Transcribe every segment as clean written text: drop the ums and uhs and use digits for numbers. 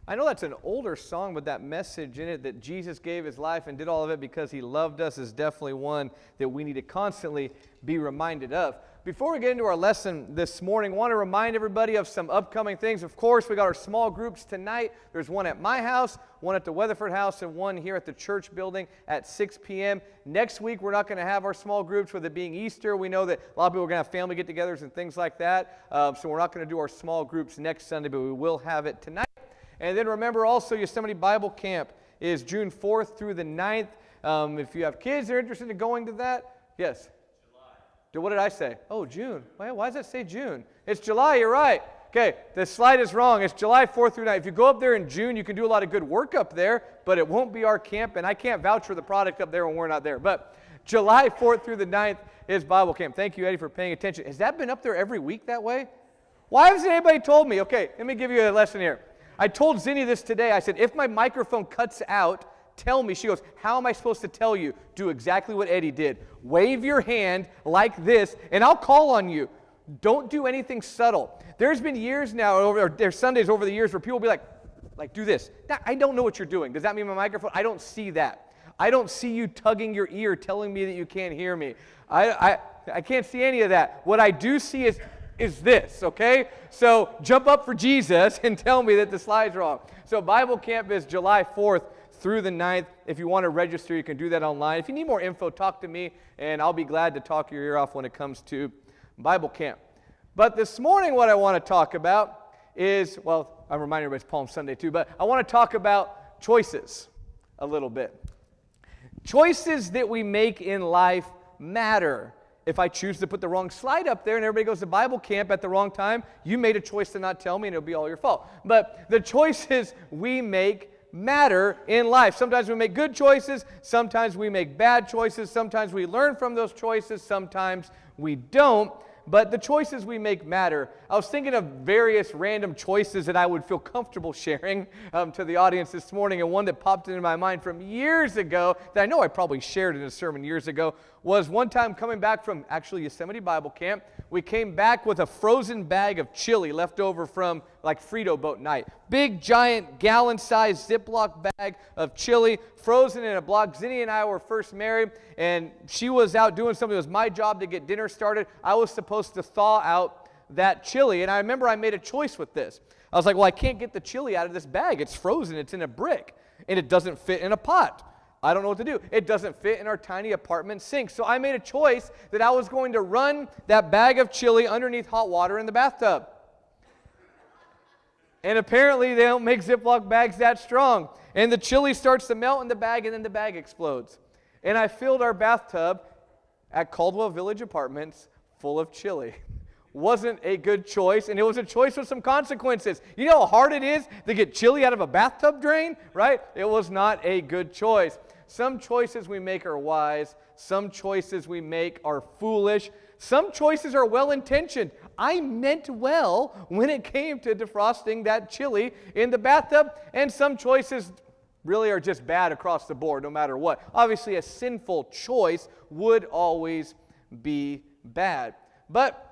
I know that's an older song, but that message in it that Jesus gave his life and did all of it because he loved us is definitely one that we need to constantly be reminded of. Before we get into our lesson this morning, I want to remind everybody of some upcoming things. Of course, we got our small groups tonight. There's one at my house, one at the Weatherford house, and one here at the church building at 6 p.m. Next week, we're not going to have our small groups with it being Easter. We know that a lot of people are going to have family get-togethers and things like that, so we're not going to do our small groups next Sunday, but we will have it tonight. And then remember also, Yosemite Bible Camp is June 4th through the 9th. If you have kids that are interested in going to that, yes? July. What did I say? Oh, June. Why does that say June? It's July, you're right. Okay, the slide is wrong. It's July 4th through 9th. If you go up there in June, you can do a lot of good work up there, but it won't be our camp, and I can't vouch for the product up there when we're not there. But July 4th through the 9th is Bible Camp. Thank you, Eddie, for paying attention. Has that been up there every week that way? Why hasn't anybody told me? Okay, let me give you a lesson here. I told Zinni this today. I said, if my microphone cuts out, tell me. She goes, how am I supposed to tell you? Do exactly what Eddie did. Wave your hand like this, and I'll call on you. Don't do anything subtle. There's been years now, or there's Sundays over the years where people will be like, do this. Now, I don't know what you're doing. Does that mean my microphone? I don't see that. I don't see you tugging your ear telling me that you can't hear me. I can't see any of that. What I do see is this, okay? So jump up for Jesus and tell me that the slide's wrong. So Bible Camp is July 4th through the 9th. If you want to register, you can do that online. If you need more info, talk to me, and I'll be glad to talk your ear off when it comes to Bible Camp. But this morning what I want to talk about is, well, I'm reminding everybody it's Palm Sunday too, but I want to talk about choices a little bit. Choices that we make in life matter. If I choose to put the wrong slide up there and everybody goes to Bible Camp at the wrong time, you made a choice to not tell me and it'll be all your fault. But the choices we make matter in life. Sometimes we make good choices, sometimes we make bad choices, sometimes we learn from those choices, sometimes we don't. But the choices we make matter. I was thinking of various random choices that I would feel comfortable sharing to the audience this morning, and one that popped into my mind from years ago that I know I probably shared in a sermon years ago was one time coming back from actually Yosemite Bible Camp. We came back with a frozen bag of chili left over from like Frito boat night. Big, giant, gallon-sized Ziploc bag of chili, frozen in a block. Zinni and I were first married, and she was out doing something. It was my job to get dinner started. I was supposed to thaw out that chili, and I remember I made a choice with this. I was like, well, I can't get the chili out of this bag. It's frozen. It's in a brick, and it doesn't fit in a pot. I don't know what to do. It doesn't fit in our tiny apartment sink. So I made a choice that I was going to run that bag of chili underneath hot water in the bathtub. And apparently they don't make Ziploc bags that strong. And the chili starts to melt in the bag, and then the bag explodes. And I filled our bathtub at Caldwell Village Apartments full of chili. Wasn't a good choice, and it was a choice with some consequences. You know how hard it is to get chili out of a bathtub drain, right? It was not a good choice. Some choices we make are wise. Some choices we make are foolish. Some choices are well-intentioned. I meant well when it came to defrosting that chili in the bathtub, and some choices really are just bad across the board, no matter what. Obviously, a sinful choice would always be bad. But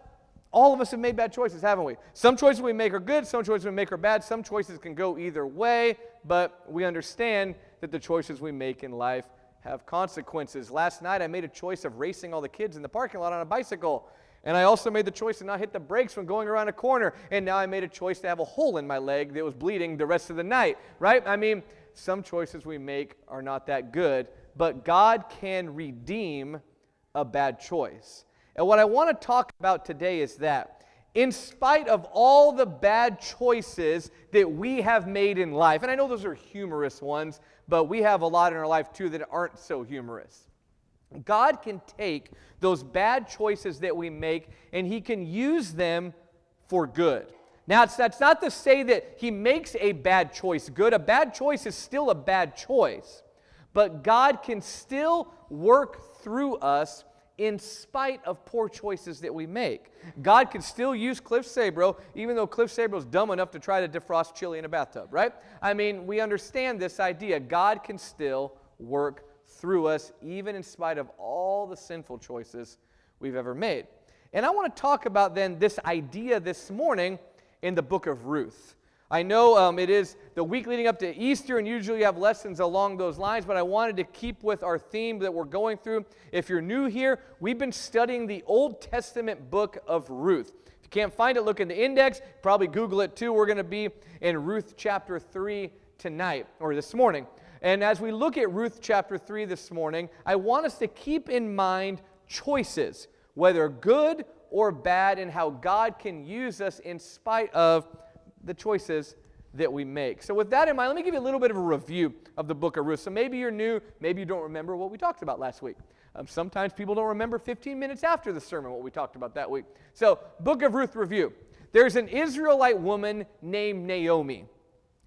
all of us have made bad choices, haven't we? Some choices we make are good, some choices we make are bad, some choices can go either way, but we understand that the choices we make in life have consequences. Last night I made a choice of racing all the kids in the parking lot on a bicycle, and I also made the choice to not hit the brakes when going around a corner, and now I made a choice to have a hole in my leg that was bleeding the rest of the night, right? I mean, some choices we make are not that good, but God can redeem a bad choice. And what I want to talk about today is that in spite of all the bad choices that we have made in life, and I know those are humorous ones, but we have a lot in our life too that aren't so humorous. God can take those bad choices that we make and He can use them for good. Now, that's not to say that He makes a bad choice good. A bad choice is still a bad choice. But God can still work through us in spite of poor choices that we make. God can still use Cliff Sabroe, even though Cliff Sabroe's dumb enough to try to defrost chili in a bathtub, right? I mean, we understand this idea. God can still work through us, even in spite of all the sinful choices we've ever made. And I want to talk about then this idea this morning in the book of Ruth. I know it is the week leading up to Easter, and usually you have lessons along those lines, but I wanted to keep with our theme that we're going through. If you're new here, we've been studying the Old Testament book of Ruth. If you can't find it, look in the index. Probably Google it too. We're going to be in Ruth chapter 3 tonight, or this morning. And as we look at Ruth chapter 3 this morning, I want us to keep in mind choices, whether good or bad, and how God can use us in spite of the choices that we make. So with that in mind, let me give you a little bit of a review of the book of Ruth. So maybe you're new, maybe you don't remember what we talked about last week. Sometimes people don't remember 15 minutes after the sermon what we talked about that week. So, book of Ruth review. There's an Israelite woman named Naomi.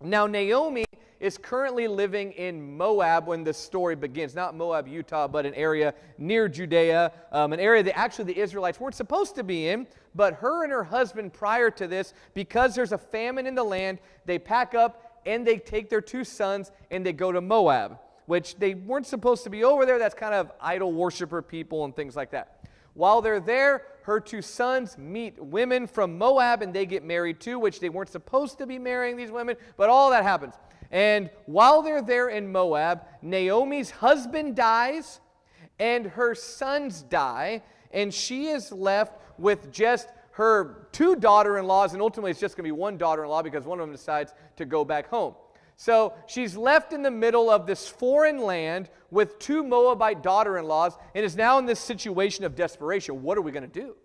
Now, Naomi is currently living in Moab when the story begins. Not Moab, Utah, but an area near Judea, an area that actually the Israelites weren't supposed to be in, but her and her husband prior to this, because there's a famine in the land, they pack up and they take their 2 sons and they go to Moab, which they weren't supposed to be over there. That's kind of idol worshiper people and things like that. While they're there, her 2 sons meet women from Moab and they get married too, which they weren't supposed to be marrying these women, but all that happens. And while they're there in Moab, Naomi's husband dies and her sons die, and she is left with just her 2 daughter-in-laws, and ultimately it's just going to be 1 daughter-in-law because one of them decides to go back home. So she's left in the middle of this foreign land with 2 Moabite daughter-in-laws and is now in this situation of desperation. What are we going to do?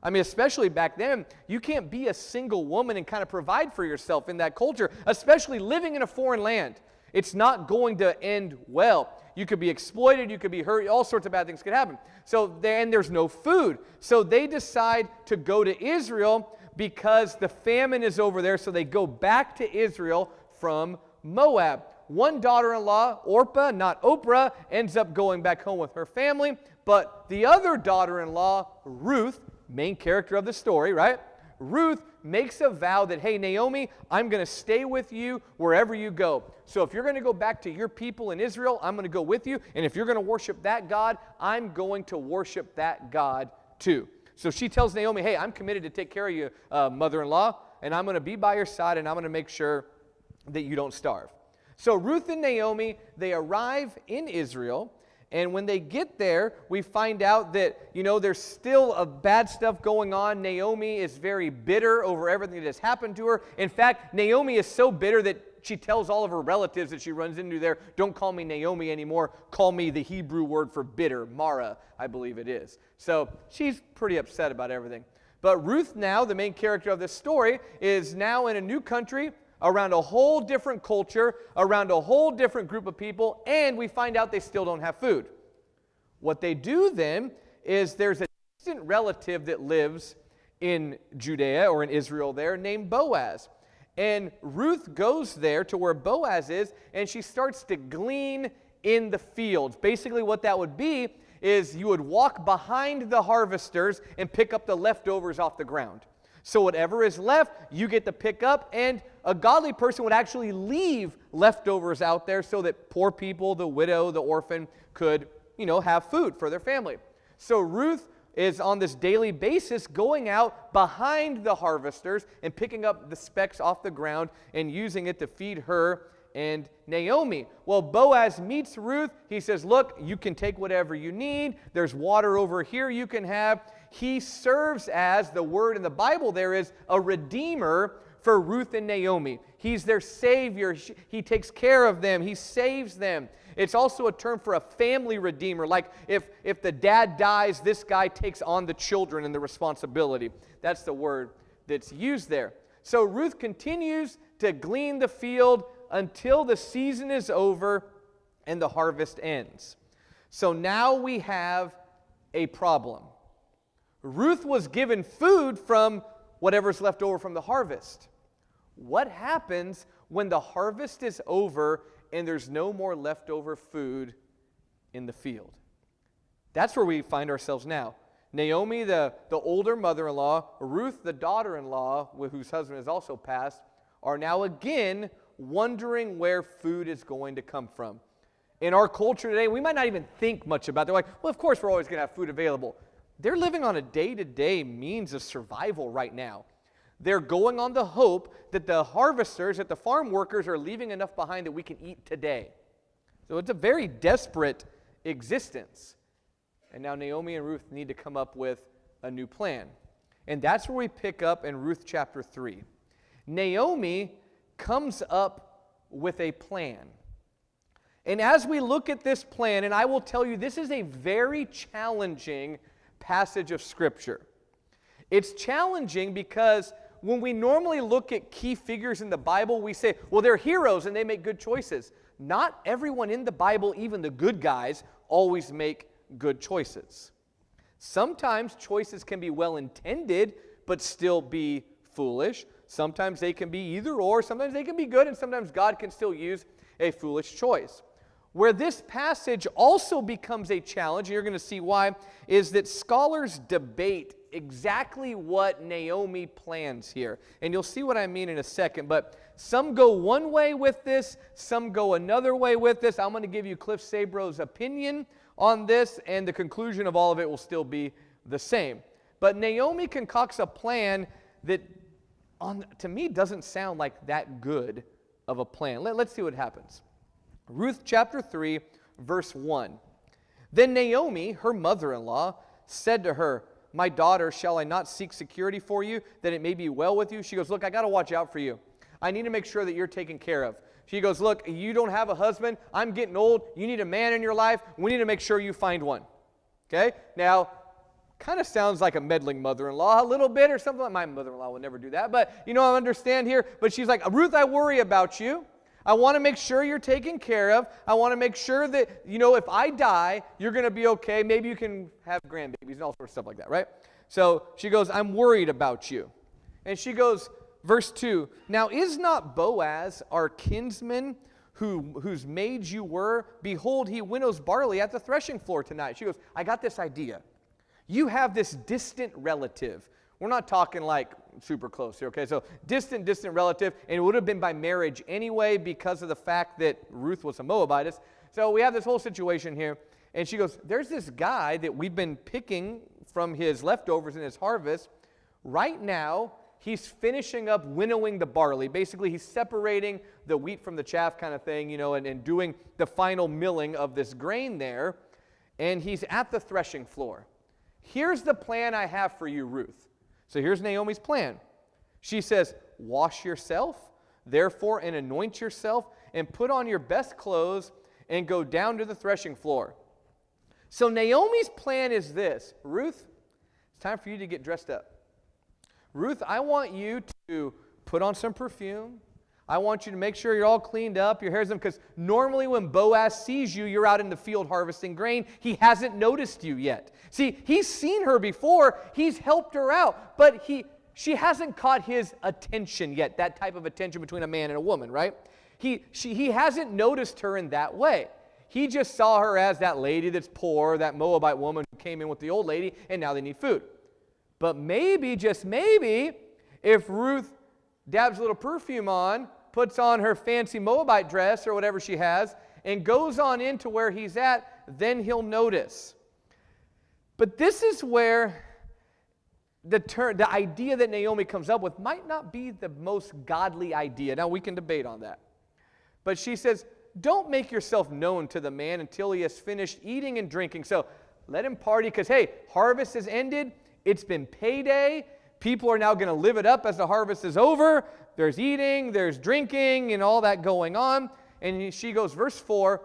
I mean, especially back then, you can't be a single woman and kind of provide for yourself in that culture, especially living in a foreign land. It's not going to end well. You could be exploited, you could be hurt, all sorts of bad things could happen. So then there's no food. So they decide to go to Israel because the famine is over there, so they go back to Israel from Moab. One daughter-in-law, Orpah, not Oprah, ends up going back home with her family, but the other daughter-in-law, Ruth, main character of the story, right? Ruth makes a vow that, hey, Naomi, I'm going to stay with you wherever you go. So if you're going to go back to your people in Israel, I'm going to go with you. And if you're going to worship that God, I'm going to worship that God too. So she tells Naomi, hey, I'm committed to take care of you, mother-in-law, and I'm going to be by your side, and I'm going to make sure that you don't starve. So Ruth and Naomi, they arrive in Israel. And when they get there, we find out that, there's still a bad stuff going on. Naomi is very bitter over everything that has happened to her. In fact, Naomi is so bitter that she tells all of her relatives that she runs into there, don't call me Naomi anymore, call me the Hebrew word for bitter, Mara, I believe it is. So she's pretty upset about everything. But Ruth now, the main character of this story, is now in a new country, around a whole different culture, around a whole different group of people, and we find out they still don't have food. What they do then is there's a distant relative that lives in Judea or in Israel there named Boaz. And Ruth goes there to where Boaz is, and she starts to glean in the fields. Basically what that would be is you would walk behind the harvesters and pick up the leftovers off the ground. So whatever is left, you get to pick up, and a godly person would actually leave leftovers out there so that poor people, the widow, the orphan, could, have food for their family. So Ruth is on this daily basis going out behind the harvesters and picking up the specks off the ground and using it to feed her and Naomi. Well, Boaz meets Ruth. He says, look, you can take whatever you need. There's water over here you can have. He serves as, the word in the Bible there is, a redeemer for Ruth and Naomi. He's their savior. He takes care of them. He saves them. It's also a term for a family redeemer. Like if the dad dies, this guy takes on the children and the responsibility. That's the word that's used there. So Ruth continues to glean the field until the season is over and the harvest ends. So now we have a problem. Ruth was given food from whatever's left over from the harvest. What happens when the harvest is over and there's no more leftover food in the field? That's where we find ourselves now. Naomi, the older mother-in-law, Ruth, the daughter-in-law, whose husband has also passed, are now again wondering where food is going to come from. In our culture today, we might not even think much about it. They're like, well, of course we're always going to have food available. They're living on a day-to-day means of survival right now. They're going on the hope that the harvesters, that the farm workers are leaving enough behind that we can eat today. So it's a very desperate existence. And now Naomi and Ruth need to come up with a new plan. And that's where we pick up in Ruth chapter 3. Naomi comes up with a plan. And as we look at this plan, and I will tell you, this is a very challenging passage of Scripture. It's challenging because when we normally look at key figures in the Bible, we say, well, they're heroes and they make good choices. Not everyone in the Bible, even the good guys, always make good choices. Sometimes choices can be well intended, but still be foolish. Sometimes they can be either or. Sometimes they can be good, and sometimes God can still use a foolish choice. Where this passage also becomes a challenge, and you're going to see why, is that scholars debate exactly what Naomi plans here. And you'll see what I mean in a second. But some go one way with this, some go another way with this. I'm going to give you Cliff Sabroe's opinion on this, and the conclusion of all of it will still be the same. But Naomi concocts a plan that, to me, doesn't sound like that good of a plan. Let's see what happens. Ruth chapter 3, verse 1. Then Naomi, her mother-in-law, said to her, my daughter, shall I not seek security for you, that it may be well with you? She goes, look, I got to watch out for you. I need to make sure that you're taken care of. She goes, look, you don't have a husband. I'm getting old. You need a man in your life. We need to make sure you find one. Okay? Now, kind of sounds like a meddling mother-in-law a little bit or something. Like my mother-in-law would never do that. But, I understand here. But she's like, Ruth, I worry about you. I want to make sure you're taken care of. I want to make sure that, if I die, you're going to be okay. Maybe you can have grandbabies and all sorts of stuff like that, right? So she goes, I'm worried about you. And she goes, verse 2, now is not Boaz our kinsman whose maid you were? Behold, he winnows barley at the threshing floor tonight. She goes, I got this idea. You have this distant relative. We're not talking like super close here, okay? So distant relative, and it would have been by marriage anyway because of the fact that Ruth was a Moabitess. So we have this whole situation here, and she goes, there's this guy that we've been picking from his leftovers in his harvest. Right now, he's finishing up winnowing the barley. Basically, he's separating the wheat from the chaff kind of thing, and doing the final milling of this grain there, and he's at the threshing floor. Here's the plan I have for you, Ruth. So here's Naomi's plan. She says, wash yourself, therefore, and anoint yourself, and put on your best clothes, and go down to the threshing floor. So Naomi's plan is this. Ruth, it's time for you to get dressed up. Ruth, I want you to put on some perfume. I want you to make sure you're all cleaned up, your hair's done, because normally when Boaz sees you, you're out in the field harvesting grain. He hasn't noticed you yet. See, he's seen her before. He's helped her out, but she hasn't caught his attention yet, that type of attention between a man and a woman, right? He hasn't noticed her in that way. He just saw her as that lady that's poor, that Moabite woman who came in with the old lady, and now they need food. But maybe, just maybe, if Ruth dabs a little perfume on, puts on her fancy Moabite dress or whatever she has, and goes on into where he's at, then he'll notice. But this is where the idea that Naomi comes up with might not be the most godly idea. Now, we can debate on that. But she says, don't make yourself known to the man until he has finished eating and drinking. So let him party because, hey, harvest has ended. It's been payday. People are now going to live it up as the harvest is over. There's eating, there's drinking, and all that going on. And she goes, verse 4,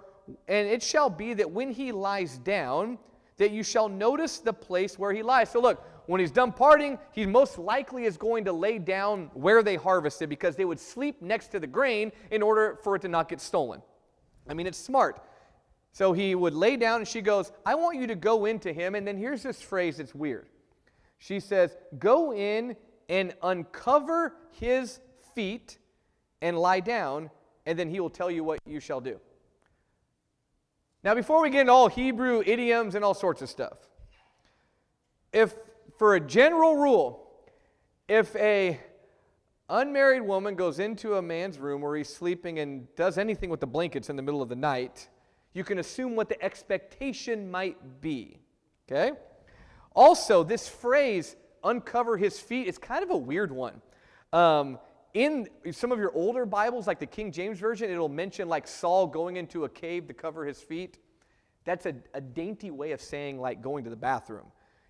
and it shall be that when he lies down, that you shall notice the place where he lies. So look, when he's done partying, he most likely is going to lay down where they harvested because they would sleep next to the grain in order for it to not get stolen. I mean, it's smart. So he would lay down, and she goes, I want you to go into him. And then here's this phrase that's weird. She says, go in and uncover his feet and lie down, and then he will tell you what you shall do. Now, before we get into all Hebrew idioms and all sorts of stuff, if, for a general rule, if a unmarried woman goes into a man's room where he's sleeping and does anything with the blankets in the middle of the night, you can assume what the expectation might be, okay? Also, this phrase, uncover his feet, is kind of a weird one. In some of your older Bibles, like the King James Version, it'll mention like Saul going into a cave to cover his feet. That's a dainty way of saying like going to the bathroom.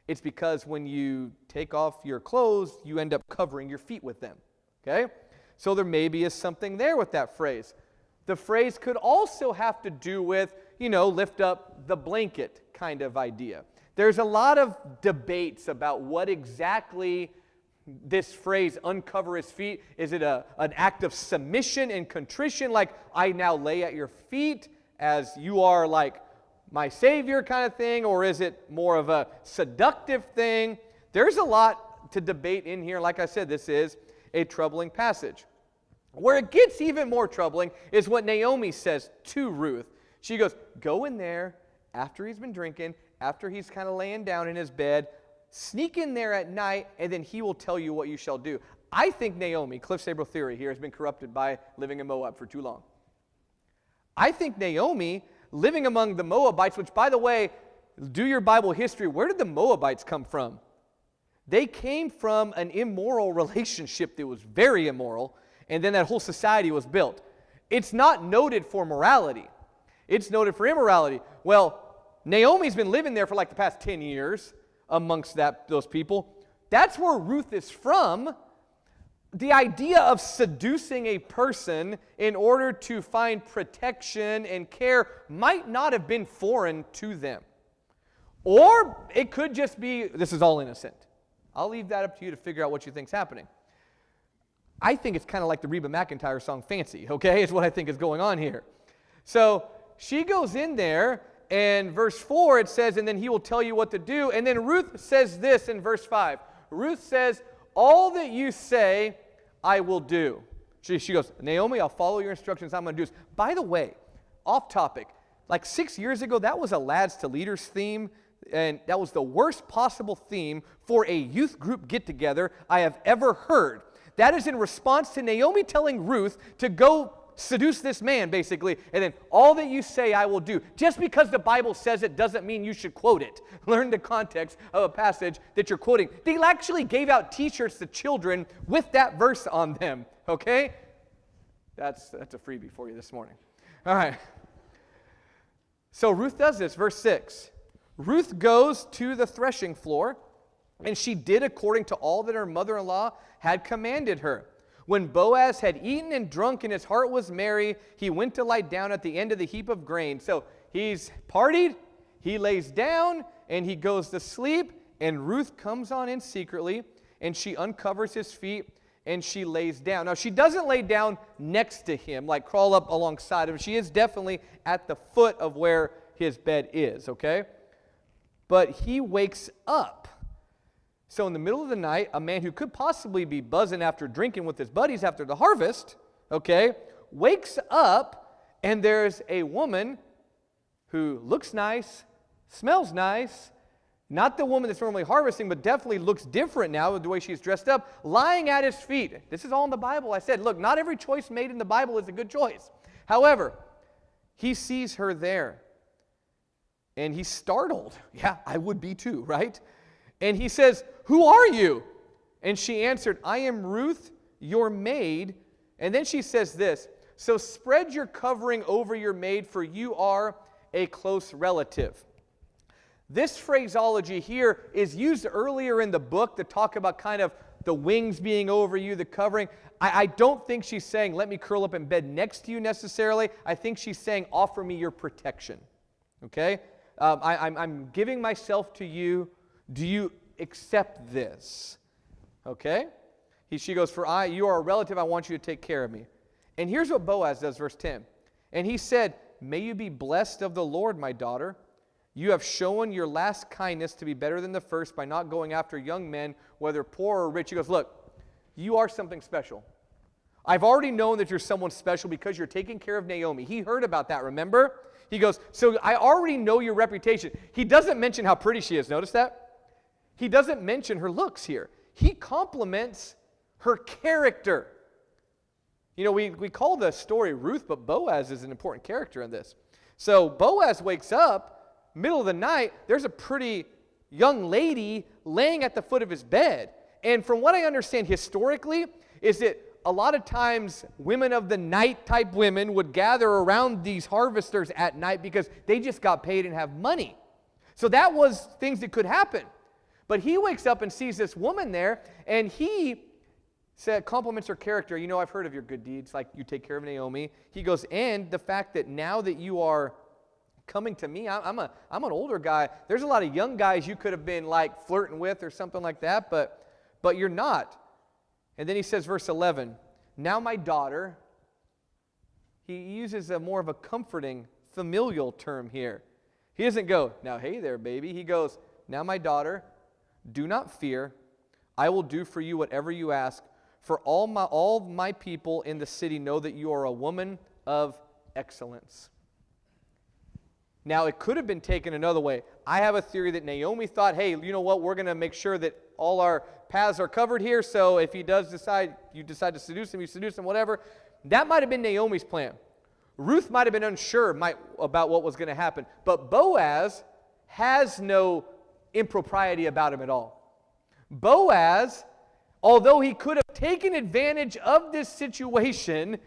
It's because when you take off your clothes, you end up covering your feet with them. Okay? So there maybe is something there with that phrase. The phrase could also have to do with, lift up the blanket kind of idea. There's a lot of debates about what exactly this phrase, uncover his feet, is it an act of submission and contrition, like I now lay at your feet as you are like my Savior kind of thing, or is it more of a seductive thing? There's a lot to debate in here. Like I said, this is a troubling passage. Where it gets even more troubling is what Naomi says to Ruth. She goes, go in there after he's been drinking, after he's kind of laying down in his bed, sneak in there at night, and then he will tell you what you shall do. I think Naomi, Cliff Sabroe theory here, has been corrupted by living in Moab for too long. I think Naomi, living among the Moabites, which, by the way, do your Bible history, where did the Moabites come from? They came from an immoral relationship that was very immoral, and then that whole society was built. It's not noted for morality. It's noted for immorality. Well, Naomi's been living there for like the past 10 years amongst those people. That's where Ruth is from. The idea of seducing a person in order to find protection and care might not have been foreign to them. Or it could just be, this is all innocent. I'll leave that up to you to figure out what you think's happening. I think it's kind of like the Reba McEntire song Fancy, okay, is what I think is going on here. So she goes in there, and verse 4 it says, and then he will tell you what to do. And then Ruth says this in verse 5. Ruth says, all that you say, I will do. She goes, Naomi, I'll follow your instructions. I'm going to do this. By the way, off topic, like 6 years ago, that was a Lads to Leaders theme, and that was the worst possible theme for a youth group get-together I have ever heard. That is in response to Naomi telling Ruth to go seduce this man, basically, and then all that you say I will do. Just because the Bible says it doesn't mean you should quote it. Learn the context of a passage that you're quoting. They actually gave out t-shirts to children with that verse on them, okay? That's a freebie for you this morning. All right. So Ruth does this, verse 6. Ruth goes to the threshing floor, and she did according to all that her mother-in-law had commanded her. When Boaz had eaten and drunk and his heart was merry, he went to lie down at the end of the heap of grain. So he's partied, he lays down, and he goes to sleep, and Ruth comes on in secretly, and she uncovers his feet, and she lays down. Now, she doesn't lay down next to him, like crawl up alongside him. She is definitely at the foot of where his bed is, okay? But he wakes up. So in the middle of the night, a man who could possibly be buzzing after drinking with his buddies after the harvest, okay, wakes up, and there's a woman who looks nice, smells nice, not the woman that's normally harvesting, but definitely looks different now with the way she's dressed up, lying at his feet. This is all in the Bible. I said, look, not every choice made in the Bible is a good choice. However, he sees her there, and he's startled. Yeah, I would be too, right? And he says, who are you? And she answered, I am Ruth, your maid. And then she says this, so spread your covering over your maid, for you are a close relative. This phraseology here is used earlier in the book to talk about kind of the wings being over you, the covering. I don't think she's saying, let me curl up in bed next to you necessarily. I think she's saying, offer me your protection. Okay? I'm giving myself to you. Do you accept this? Okay? She goes, you are a relative, I want you to take care of me. And here's what Boaz does, verse 10. And he said, may you be blessed of the Lord, my daughter. You have shown your last kindness to be better than the first by not going after young men, whether poor or rich. He goes, look, you are something special. I've already known that you're someone special because you're taking care of Naomi. He heard about that, remember? He goes, so I already know your reputation. He doesn't mention how pretty she is. Notice that? He doesn't mention her looks here. He compliments her character. You know, we call the story Ruth, but Boaz is an important character in this. So Boaz wakes up, middle of the night, there's a pretty young lady laying at the foot of his bed. And from what I understand historically, is that a lot of times women of the night type women would gather around these harvesters at night because they just got paid and have money. So that was things that could happen. But he wakes up and sees this woman there, and he compliments her character. You know, I've heard of your good deeds, like you take care of Naomi. He goes, and the fact that now that you are coming to me, I'm an older guy. There's a lot of young guys you could have been like flirting with or something like that, but you're not. And then he says, verse 11, now my daughter, he uses more of a comforting, familial term here. He doesn't go, now hey there, baby. He goes, now my daughter, do not fear. I will do for you whatever you ask. For all my people in the city know that you are a woman of excellence. Now, it could have been taken another way. I have a theory that Naomi thought, hey, you know what, we're going to make sure that all our paths are covered here, so if he does decide, you decide to seduce him, you seduce him, whatever. That might have been Naomi's plan. Ruth might have been unsure about what was going to happen. But Boaz has no impropriety about him at all. Boaz, although he could have taken advantage of this situation,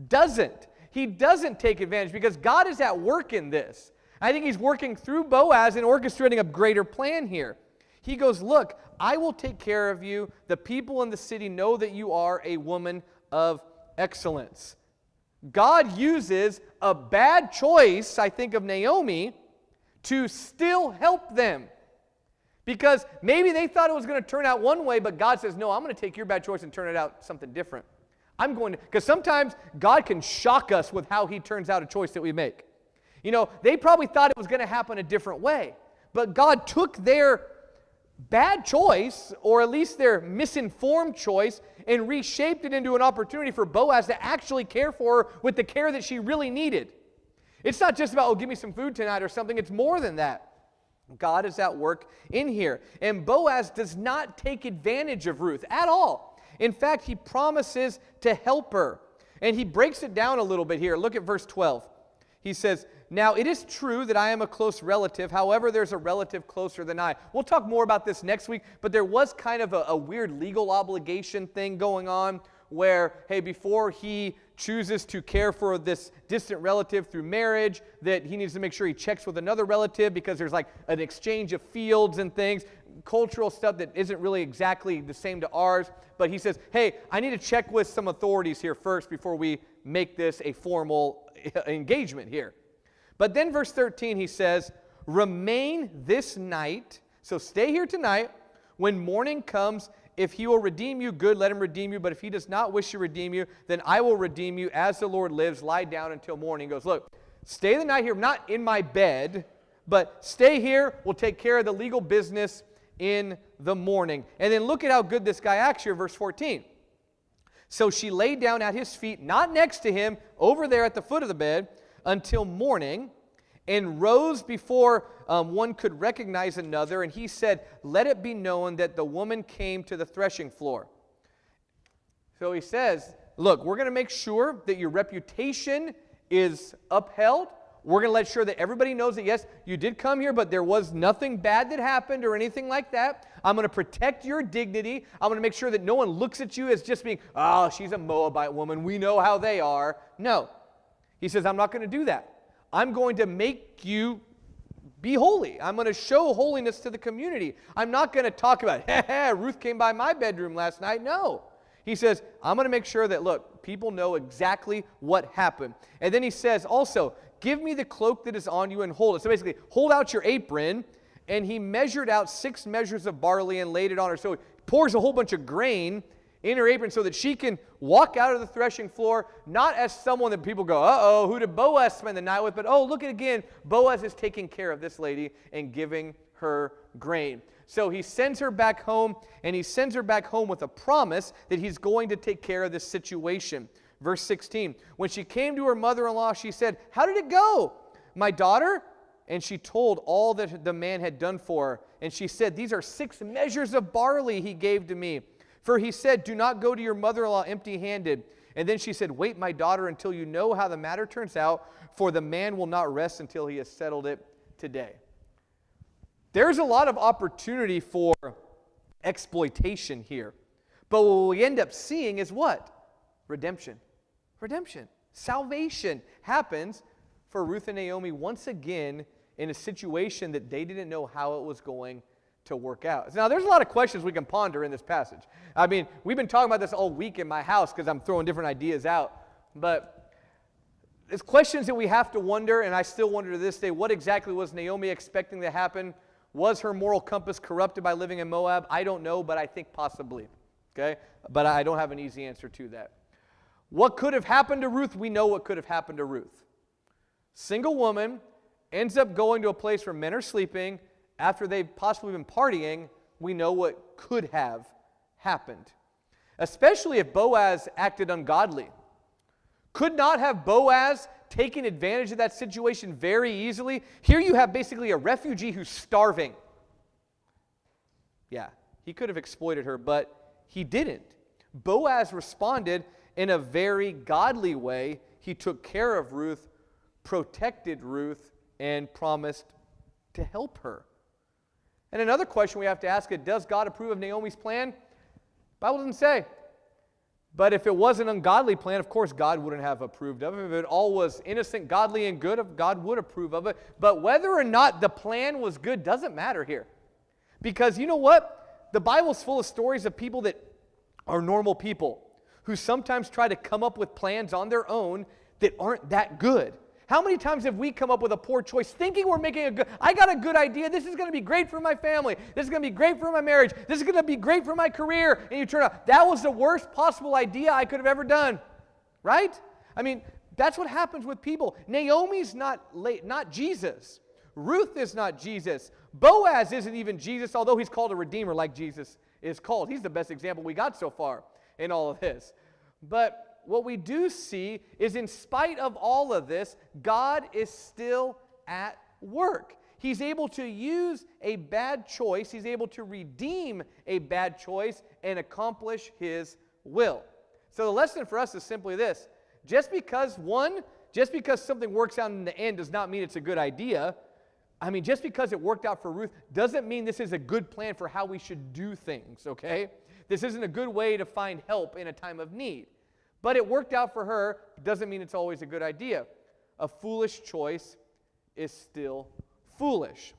doesn't. He doesn't take advantage because God is at work in this. I think he's working through Boaz and orchestrating a greater plan here. He goes, look, I will take care of you. The people in the city know that you are a woman of excellence. God uses a bad choice, I think, of Naomi to still help them. Because maybe they thought it was going to turn out one way, but God says, no, I'm going to take your bad choice and turn it out something different. Because sometimes God can shock us with how he turns out a choice that we make. You know, they probably thought it was going to happen a different way. But God took their bad choice, or at least their misinformed choice, and reshaped it into an opportunity for Boaz to actually care for her with the care that she really needed. It's not just about, oh, give me some food tonight or something. It's more than that. God is at work in here. And Boaz does not take advantage of Ruth at all. In fact, he promises to help her. And he breaks it down a little bit here. Look at verse 12. He says, now it is true that I am a close relative. However, there's a relative closer than I. We'll talk more about this next week, but there was kind of a weird legal obligation thing going on where, hey, before he chooses to care for this distant relative through marriage, that he needs to make sure he checks with another relative because there's like an exchange of fields and things, cultural stuff that isn't really exactly the same to ours. But he says, hey, I need to check with some authorities here first before we make this a formal engagement here. But then verse 13, he says, remain this night, so stay here tonight. When morning comes, if he will redeem you, good, let him redeem you. But if he does not wish to redeem you, then I will redeem you as the Lord lives. Lie down until morning. He goes, look, stay the night here, not in my bed, but stay here. We'll take care of the legal business in the morning. And then look at how good this guy acts here, verse 14. So she lay down at his feet, not next to him, over there at the foot of the bed, until morning, and rose before one could recognize another. And he said, let it be known that the woman came to the threshing floor. So he says, look, we're going to make sure that your reputation is upheld. We're going to let sure that everybody knows that, yes, you did come here, but there was nothing bad that happened or anything like that. I'm going to protect your dignity. I'm going to make sure that no one looks at you as just being, oh, she's a Moabite woman. We know how they are. No. He says, I'm not going to do that. I'm going to make you be holy. I'm going to show holiness to the community. I'm not going to talk about, Ruth came by my bedroom last night. No. He says, I'm going to make sure that, look, people know exactly what happened. And then he says also, give me the cloak that is on you and hold it. So basically, hold out your apron. And he measured out 6 measures of barley and laid it on her. So he pours a whole bunch of grain in her apron so that she can walk out of the threshing floor, not as someone that people go, uh-oh, who did Boaz spend the night with? But, oh, look at it again. Boaz is taking care of this lady and giving her grain. So he sends her back home, and he sends her back home with a promise that he's going to take care of this situation. Verse 16, when she came to her mother-in-law, she said, how did it go, my daughter? And she told all that the man had done for her. And she said, these are 6 measures of barley he gave to me. For he said, do not go to your mother-in-law empty-handed. And then she said, wait, my daughter, until you know how the matter turns out, for the man will not rest until he has settled it today. There's a lot of opportunity for exploitation here. But what we end up seeing is what? Redemption. Redemption. Salvation happens for Ruth and Naomi once again in a situation that they didn't know how it was going to work out. Now, there's a lot of questions we can ponder in this passage. I mean, we've been talking about this all week in my house because I'm throwing different ideas out. But it's questions that we have to wonder, and I still wonder to this day, what exactly was Naomi expecting to happen? Was her moral compass corrupted by living in Moab? I don't know, but I think possibly. Okay? But I don't have an easy answer to that. What could have happened to Ruth? We know what could have happened to Ruth. Single woman ends up going to a place where men are sleeping. After they've possibly been partying, we know what could have happened. Especially if Boaz acted ungodly. Could not have Boaz taken advantage of that situation very easily? Here you have basically a refugee who's starving. Yeah, he could have exploited her, but he didn't. Boaz responded in a very godly way. He took care of Ruth, protected Ruth, and promised to help her. And another question we have to ask is, does God approve of Naomi's plan? The Bible doesn't say. But if it was an ungodly plan, of course God wouldn't have approved of it. If it all was innocent, godly, and good, God would approve of it. But whether or not the plan was good doesn't matter here. Because you know what? The Bible's full of stories of people that are normal people who sometimes try to come up with plans on their own that aren't that good. How many times have we come up with a poor choice thinking we're making a good, I got a good idea, this is going to be great for my family, this is going to be great for my marriage, this is going to be great for my career, and you turn out, that was the worst possible idea I could have ever done, right? I mean, that's what happens with people. Naomi's not Jesus. Ruth is not Jesus. Boaz isn't even Jesus, although he's called a redeemer like Jesus is called. He's the best example we got so far in all of this. But what we do see is in spite of all of this, God is still at work. He's able to use a bad choice. He's able to redeem a bad choice and accomplish His will. So the lesson for us is simply this. Just because something works out in the end does not mean it's a good idea. I mean, just because it worked out for Ruth doesn't mean this is a good plan for how we should do things, okay? This isn't a good way to find help in a time of need. But it worked out for her, doesn't mean it's always a good idea. A foolish choice is still foolish.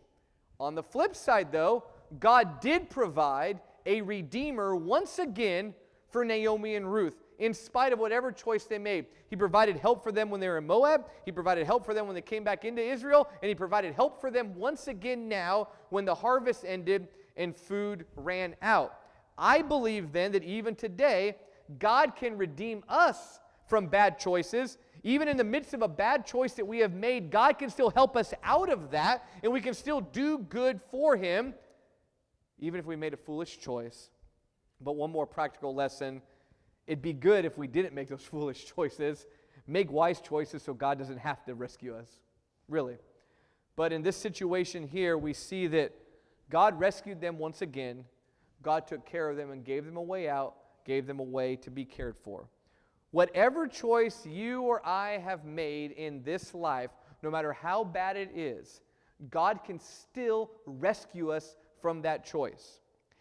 On the flip side, though, God did provide a redeemer once again for Naomi and Ruth, in spite of whatever choice they made. He provided help for them when they were in Moab. He provided help for them when they came back into Israel. And He provided help for them once again now when the harvest ended and food ran out. I believe then that even today, God can redeem us from bad choices. Even in the midst of a bad choice that we have made, God can still help us out of that, and we can still do good for Him, even if we made a foolish choice. But one more practical lesson, it'd be good if we didn't make those foolish choices. Make wise choices so God doesn't have to rescue us, really. But in this situation here, we see that God rescued them once again. God took care of them and gave them a way out, gave them a way to be cared for. Whatever choice you or I have made in this life, no matter how bad it is, God can still rescue us from that choice.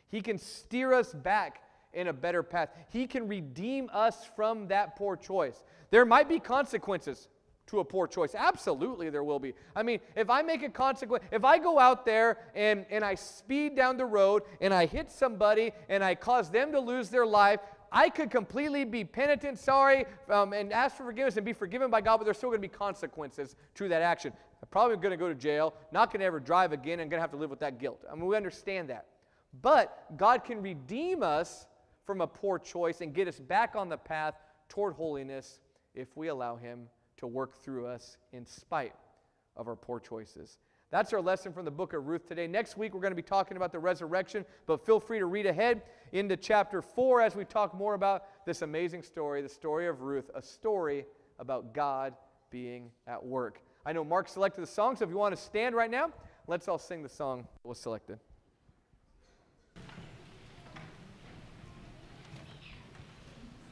He can steer us back in a better path. He can redeem us from that poor choice. There might be consequences to a poor choice. Absolutely there will be. I mean, if I make a consequence, if I go out there and I speed down the road and I hit somebody and I cause them to lose their life, I could completely be penitent, sorry, and ask for forgiveness and be forgiven by God, but there's still going to be consequences to that action. I'm probably going to go to jail, not going to ever drive again, and going to have to live with that guilt. I mean, we understand that. But God can redeem us from a poor choice and get us back on the path toward holiness if we allow Him to work through us in spite of our poor choices. That's our lesson from the book of Ruth today. Next week, we're going to be talking about the resurrection, but feel free to read ahead into chapter 4 as we talk more about this amazing story, the story of Ruth, a story about God being at work. I know Mark selected the song, so if you want to stand right now, let's all sing the song that was selected.